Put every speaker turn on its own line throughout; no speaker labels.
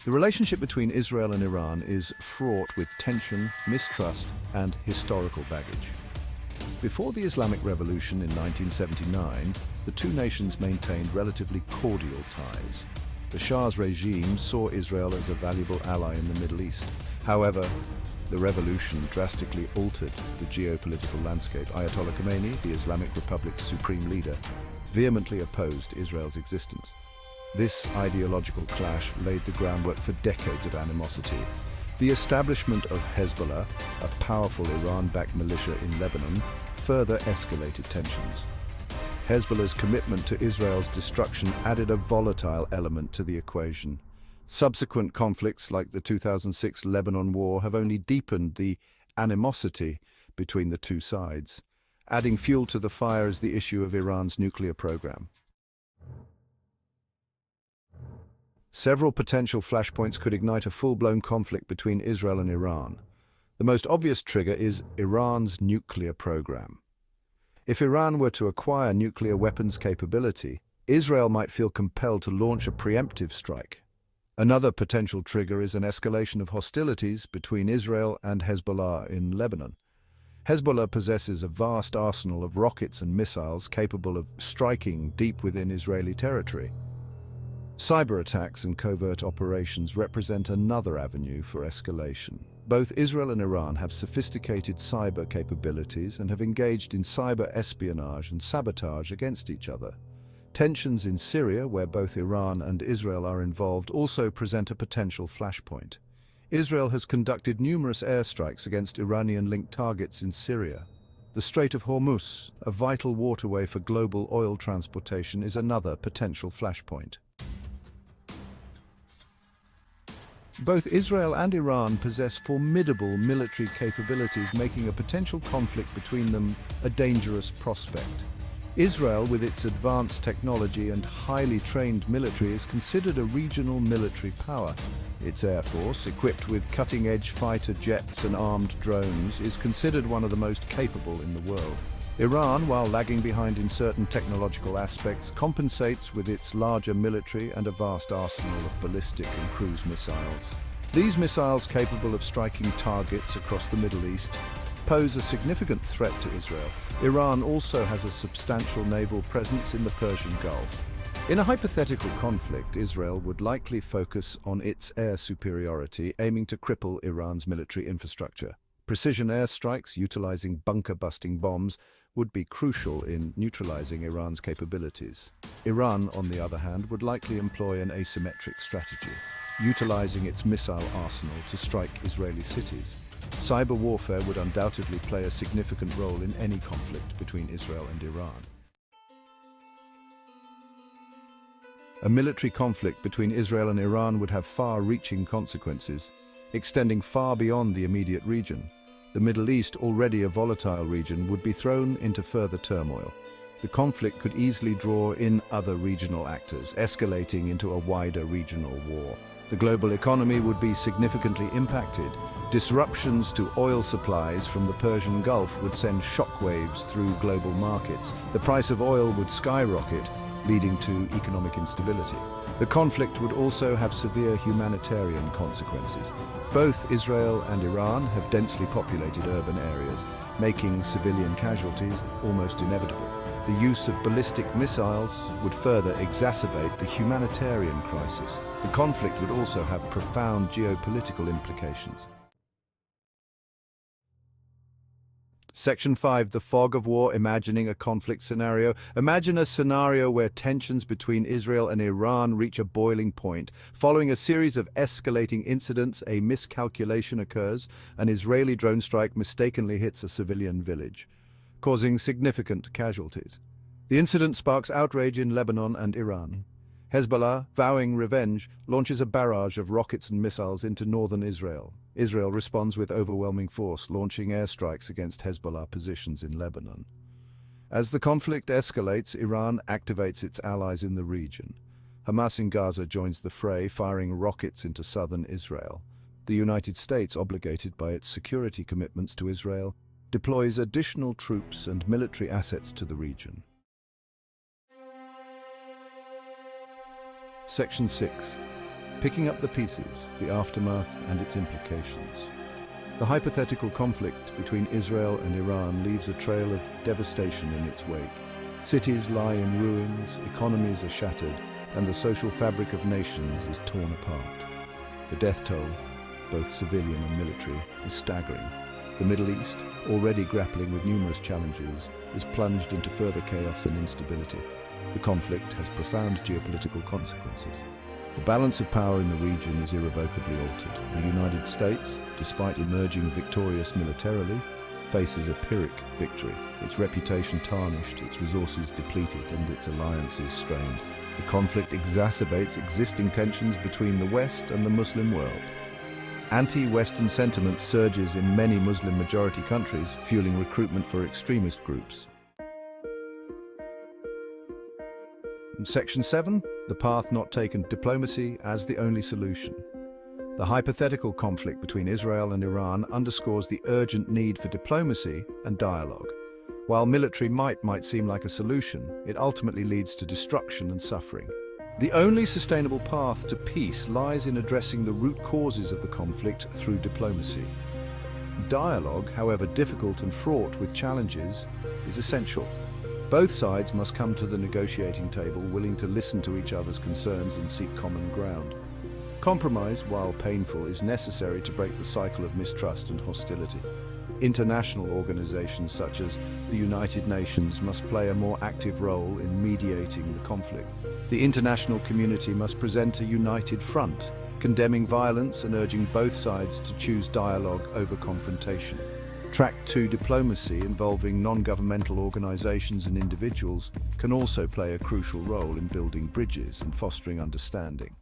The relationship between Israel and Iran is fraught with tension, mistrust, and historical baggage. Before the Islamic Revolution in 1979, the two nations maintained relatively cordial ties. The Shah's regime saw Israel as a valuable ally in the Middle East. However, the revolution drastically altered the geopolitical landscape. Ayatollah Khomeini, the Islamic Republic's supreme leader, vehemently opposed Israel's existence. This ideological clash laid the groundwork for decades of animosity. The establishment of Hezbollah, a powerful Iran-backed militia in Lebanon, further escalated tensions. Hezbollah's commitment to Israel's destruction added a volatile element to the equation. Subsequent conflicts like the 2006 Lebanon War have only deepened the animosity between the two sides. Adding fuel to the fire is the issue of Iran's nuclear program. Several potential flashpoints could ignite a full-blown conflict between Israel and Iran. The most obvious trigger is Iran's nuclear program. If Iran were to acquire nuclear weapons capability, Israel might feel compelled to launch a preemptive strike. Another potential trigger is an escalation of hostilities between Israel and Hezbollah in Lebanon. Hezbollah possesses a vast arsenal of rockets and missiles capable of striking deep within Israeli territory. Cyber attacks and covert operations represent another avenue for escalation. Both Israel and Iran have sophisticated cyber capabilities and have engaged in cyber espionage and sabotage against each other. Tensions in Syria, where both Iran and Israel are involved, also present a potential flashpoint. Israel has conducted numerous airstrikes against Iranian-linked targets in Syria. The Strait of Hormuz, a vital waterway for global oil transportation, is another potential flashpoint. Both Israel and Iran possess formidable military capabilities, making a potential conflict between them a dangerous prospect. Israel, with its advanced technology and highly trained military, is considered a regional military power. Its air force, equipped with cutting-edge fighter jets and armed drones, is considered one of the most capable in the world. Iran, while lagging behind in certain technological aspects, compensates with its larger military and a vast arsenal of ballistic and cruise missiles. These missiles, capable of striking targets across the Middle East, pose a significant threat to Israel. Iran also has a substantial naval presence in the Persian Gulf. In a hypothetical conflict, Israel would likely focus on its air superiority, aiming to cripple Iran's military infrastructure. Precision airstrikes utilizing bunker-busting bombs would be crucial in neutralizing Iran's capabilities. Iran, on the other hand, would likely employ an asymmetric strategy, utilizing its missile arsenal to strike Israeli cities. Cyber warfare would undoubtedly play a significant role in any conflict between Israel and Iran. A military conflict between Israel and Iran would have far-reaching consequences, extending far beyond the immediate region. The Middle East, already a volatile region, would be thrown into further turmoil. The conflict could easily draw in other regional actors, escalating into a wider regional war. The global economy would be significantly impacted. Disruptions to oil supplies from the Persian Gulf would send shockwaves through global markets. The price of oil would skyrocket, leading to economic instability. The conflict would also have severe humanitarian consequences. Both Israel and Iran have densely populated urban areas, making civilian casualties almost inevitable. The use of ballistic missiles would further exacerbate the humanitarian crisis. The conflict would also have profound geopolitical implications. Section 5. The fog of war. Imagining a conflict scenario. Imagine a scenario where tensions between Israel and Iran reach a boiling point. Following a series of escalating incidents, a miscalculation occurs. An Israeli drone strike mistakenly hits a civilian village, causing significant casualties. The incident sparks outrage in Lebanon and Iran. Hezbollah, vowing revenge, launches a barrage of rockets and missiles into northern Israel. Israel responds with overwhelming force, launching airstrikes against Hezbollah positions in Lebanon. As the conflict escalates, Iran activates its allies in the region. Hamas in Gaza joins the fray, firing rockets into southern Israel. The United States, obligated by its security commitments to Israel, deploys additional troops and military assets to the region. Section 6. picking up the pieces, the aftermath and its implications. The hypothetical conflict between Israel and Iran leaves a trail of devastation in its wake. Cities lie in ruins, economies are shattered, and the social fabric of nations is torn apart. The death toll, both civilian and military, is staggering. The Middle East, already grappling with numerous challenges, is plunged into further chaos and instability. The conflict has profound geopolitical consequences. The balance of power in the region is irrevocably altered. The United States, despite emerging victorious militarily, faces a Pyrrhic victory, its reputation tarnished, its resources depleted, and its alliances strained. The conflict exacerbates existing tensions between the West and the Muslim world. Anti-Western sentiment surges in many Muslim-majority countries, fueling recruitment for extremist groups. Section 7, the path not taken, diplomacy as the only solution. The hypothetical conflict between Israel and Iran underscores the urgent need for diplomacy and dialogue. While military might seem like a solution, it ultimately leads to destruction and suffering. The only sustainable path to peace lies in addressing the root causes of the conflict through diplomacy. Dialogue, however difficult and fraught with challenges, is essential. Both sides must come to the negotiating table willing to listen to each other's concerns and seek common ground. Compromise, while painful, is necessary to break the cycle of mistrust and hostility. International organizations such as the United Nations must play a more active role in mediating the conflict. The international community must present a united front, condemning violence and urging both sides to choose dialogue over confrontation. Track 2 diplomacy, involving non-governmental organizations and individuals, can also play a crucial role in building bridges and fostering understanding.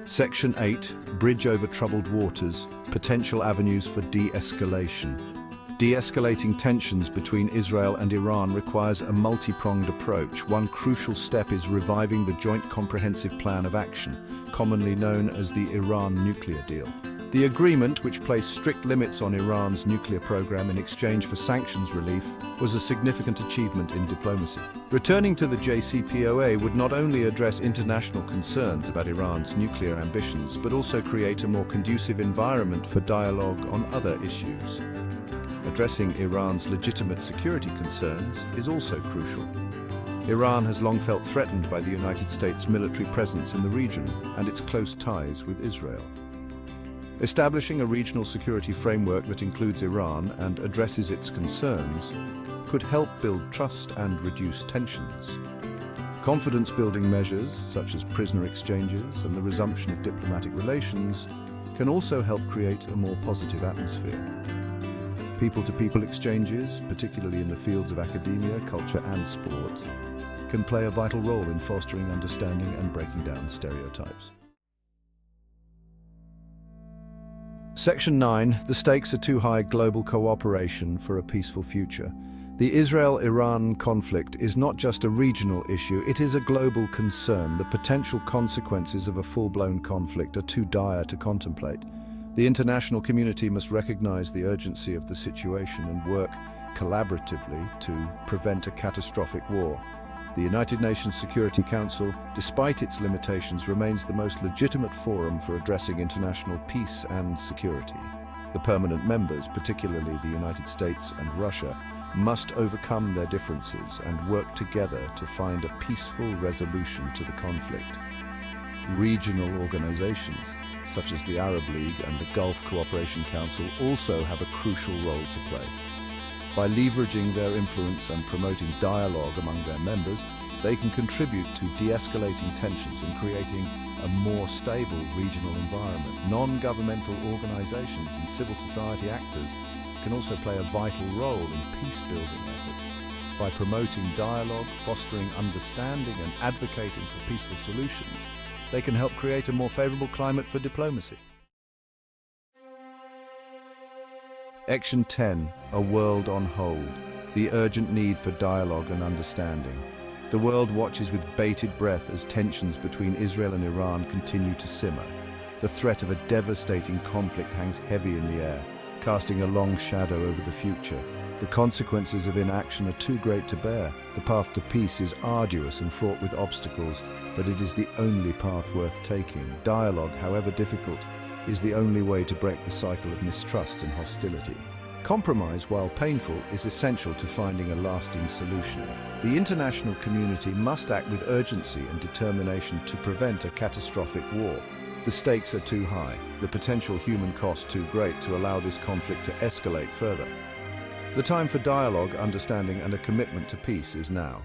Section 8, Bridge over Troubled Waters, Potential Avenues for De-escalation. De-escalating tensions between Israel and Iran requires a multi-pronged approach. One crucial step is reviving the Joint Comprehensive Plan of Action, commonly known as the Iran nuclear deal. The agreement, which placed strict limits on Iran's nuclear program in exchange for sanctions relief, was a significant achievement in diplomacy. Returning to the JCPOA would not only address international concerns about Iran's nuclear ambitions, but also create a more conducive environment for dialogue on other issues. Addressing Iran's legitimate security concerns is also crucial. Iran has long felt threatened by the United States' military presence in the region and its close ties with Israel. Establishing a regional security framework that includes Iran and addresses its concerns could help build trust and reduce tensions. Confidence-building measures, such as prisoner exchanges and the resumption of diplomatic relations, can also help create a more positive atmosphere. People-to-people exchanges, particularly in the fields of academia, culture and sport, can play a vital role in fostering understanding and breaking down stereotypes. Section 9, the stakes are too high, global cooperation for a peaceful future. The Israel-Iran conflict is not just a regional issue, it is a global concern. The potential consequences of a full-blown conflict are too dire to contemplate. The international community must recognize the urgency of the situation and work collaboratively to prevent a catastrophic war. The United Nations Security Council, despite its limitations, remains the most legitimate forum for addressing international peace and security. The permanent members, particularly the United States and Russia, must overcome their differences and work together to find a peaceful resolution to the conflict. Regional organizations, such as the Arab League and the Gulf Cooperation Council, also have a crucial role to play. By leveraging their influence and promoting dialogue among their members, they can contribute to de-escalating tensions and creating a more stable regional environment. Non-governmental organizations and civil society actors can also play a vital role in peace-building efforts. By promoting dialogue, fostering understanding, and advocating for peaceful solutions, they can help create a more favorable climate for diplomacy. Section 10, A World on Hold, the urgent need for dialogue and understanding. The world watches with bated breath as tensions between Israel and Iran continue to simmer. The threat of a devastating conflict hangs heavy in the air, casting a long shadow over the future. The consequences of inaction are too great to bear. The path to peace is arduous and fraught with obstacles, but it is the only path worth taking. Dialogue, however difficult, is the only way to break the cycle of mistrust and hostility. Compromise, while painful, is essential to finding a lasting solution. The international community must act with urgency and determination to prevent a catastrophic war. The stakes are too high, the potential human cost too great to allow this conflict to escalate further. The time for dialogue, understanding, and a commitment to peace is now.